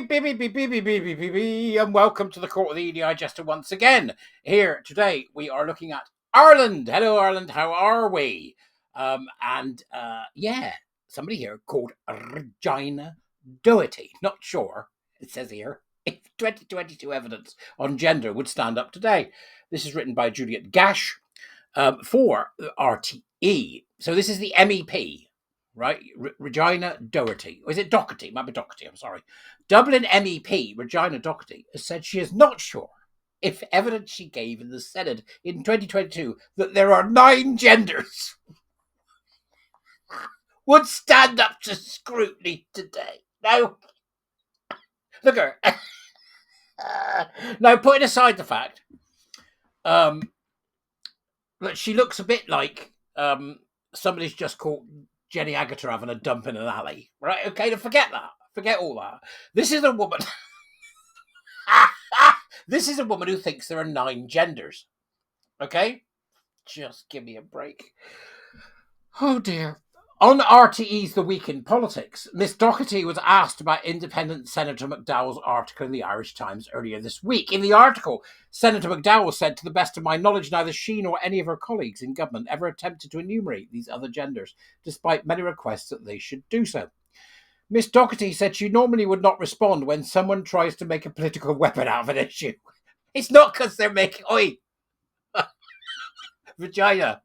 beep, beep, beep, beep, beep, beep, beep, beep, beep, beep, and welcome to the Court of the Edijester once again. Here today we are looking at Ireland. Hello, Ireland. How are we? Somebody here called Regina Doherty. Not sure. It says here if 2022 evidence on gender would stand up today. This is written by Juliet Gash for RTE. So this is the MEP. Right, Regina Doherty. Or is it Doherty? Might be Doherty, I'm sorry. Dublin MEP Regina Doherty has said she is not sure if evidence she gave in the Senate in 2022 that there are 9 genders would stand up to scrutiny today. Now, look at her. Now, putting aside the fact that she looks a bit like somebody's just caught Jenny Agutter having a dump in an alley, right? Okay, to forget that. Forget all that. This is a woman. This is a woman who thinks there are 9 genders. Okay? Just give me a break. Oh, dear. On RTE's The Week in Politics, Miss Doherty was asked about independent Senator McDowell's article in the Irish Times earlier this week. In the article, Senator McDowell said, to the best of my knowledge, neither she nor any of her colleagues in government ever attempted to enumerate these other genders, despite many requests that they should do so. Miss Doherty said she normally would not respond when someone tries to make a political weapon out of an issue. It's not because they're making... Regina,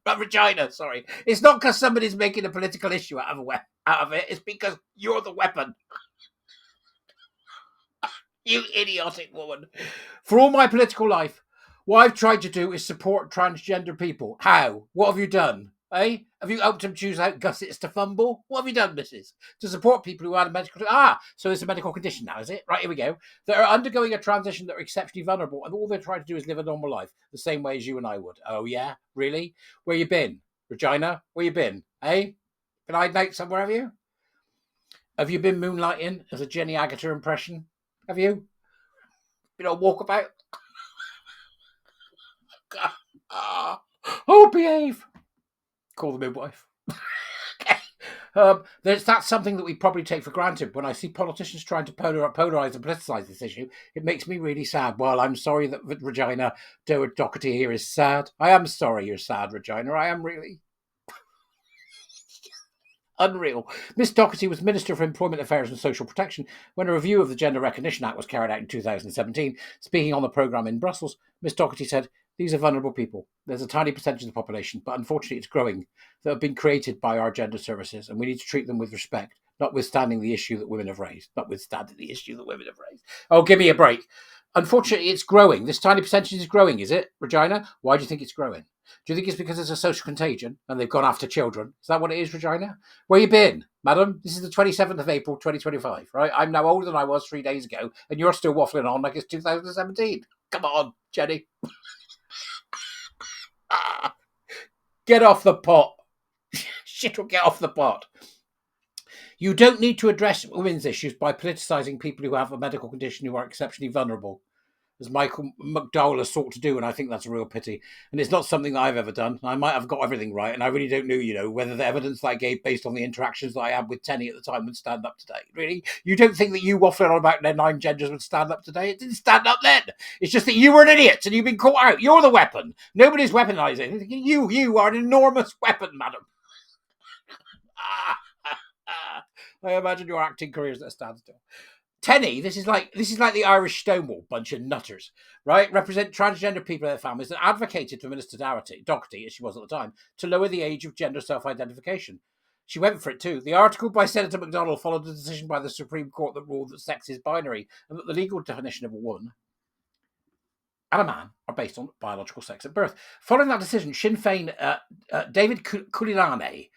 sorry. It's not because somebody's making a political issue out of it. It's because you're the weapon. You idiotic woman. For all my political life, what I've tried to do is support transgender people. How? What have you done? Eh? Have you helped them choose out gussets to fumble? What have you done, missus? To support people who had a medical... so it's a medical condition now, is it? Right, here we go. That are undergoing a transition that are exceptionally vulnerable, and all they're trying to do is live a normal life, the same way as you and I would. Oh, yeah? Really? Where you been? Regina? Where you been? Eh? Been hiding out somewhere, have you? Have you been moonlighting as a Jenny Agutter impression? Have you? Been on walkabout? Oh, behave. Call the midwife. That's something that we probably take for granted. When I see politicians trying to polarize and politicize this issue, it makes me really sad. Well, I'm sorry that Regina Doherty here is sad. I am sorry you're sad, Regina. I am really. Unreal. Miss Doherty was Minister for Employment Affairs and Social Protection when a review of the Gender Recognition Act was carried out in 2017. Speaking on the programme in Brussels, Miss Doherty said, "These are vulnerable people. There's a tiny percentage of the population, but unfortunately it's growing, that have been created by our gender services, and we need to treat them with respect, notwithstanding the issue that women have raised." Oh, give me a break. Unfortunately, it's growing. This tiny percentage is growing, is it, Regina? Why do you think it's growing? Do you think it's because it's a social contagion and they've gone after children? Is that what it is, Regina? Where you been, madam? This is the 27th of April, 2025, right? I'm now older than I was 3 days ago, and you're still waffling on like it's 2017. Come on, Jenny. Get off the pot. Shit will get off the pot. You don't need to address women's issues by politicising people who have a medical condition who are exceptionally vulnerable, as Michael McDowell has sought to do, and I think that's a real pity. And it's not something that I've ever done. I might have got everything right, and I really don't know, whether the evidence that I gave based on the interactions that I had with Tenny at the time would stand up today. Really? You don't think that you waffling on about their 9 genders would stand up today? It didn't stand up then. It's just that you were an idiot, and you've been caught out. You're the weapon. Nobody's weaponizing. You are an enormous weapon, madam. I imagine your acting career is at a standstill. Tenny, this is like the Irish Stonewall, bunch of nutters, right? Represent transgender people and their families and advocated for Minister Doherty, as she was at the time, to lower the age of gender self-identification. She went for it too. The article by Senator McDonnell followed a decision by the Supreme Court that ruled that sex is binary and that the legal definition of a woman and a man are based on biological sex at birth. Following that decision, Sinn Féin David Culinani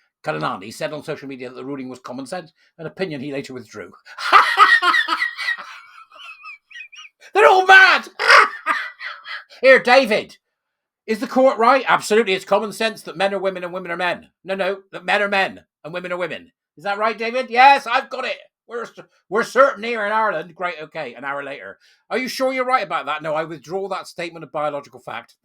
said on social media that the ruling was common sense, an opinion he later withdrew. They're all mad! Here, David, is the court right? Absolutely, it's common sense that men are women and women are men. No, that men are men and women are women. Is that right, David? Yes, I've got it. We're certain here in Ireland. Great, okay, an hour later. Are you sure you're right about that? No, I withdraw that statement of biological fact.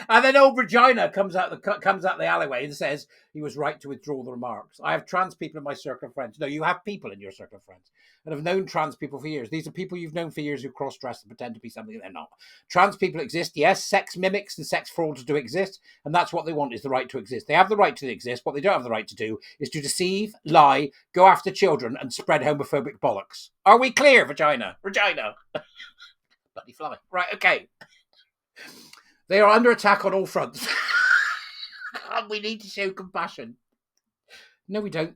And then old Regina comes out the alleyway and says he was right to withdraw the remarks. I have trans people in my circle of friends. No, you have people in your circle of friends and have known trans people for years. These are people you've known for years who cross-dress and pretend to be something they're not. Trans people exist, yes. Sex mimics and sex frauds do exist, and that's what they want, is the right to exist. They have the right to exist. What they don't have the right to do is to deceive, lie, go after children, and spread homophobic bollocks. Are we clear, Regina? Bloody fly. Right, okay. They are under attack on all fronts. We need to show compassion. No, we don't.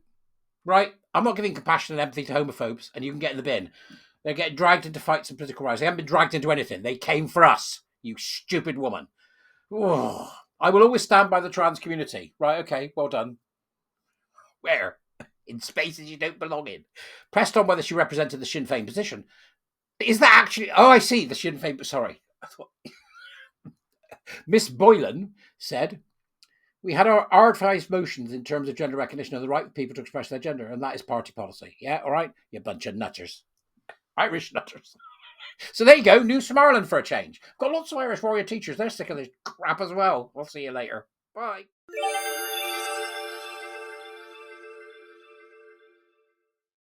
Right? I'm not giving compassion and empathy to homophobes, and you can get in the bin. They're getting dragged into fights and political riots. They haven't been dragged into anything. They came for us, you stupid woman. Oh, I will always stand by the trans community. Right, okay, well done. Where? In spaces you don't belong in. Pressed on whether she represented the Sinn Féin position. Is that actually... Oh, I see, the Sinn Féin... Sorry. I thought... Miss Boylan said, we had our advised motions in terms of gender recognition of the right of people to express their gender, and that is party policy. Yeah, all right? You bunch of nutters. Irish nutters. So there you go, news from Ireland for a change. Got lots of Irish warrior teachers. They're sick of this crap as well. We'll see you later. Bye.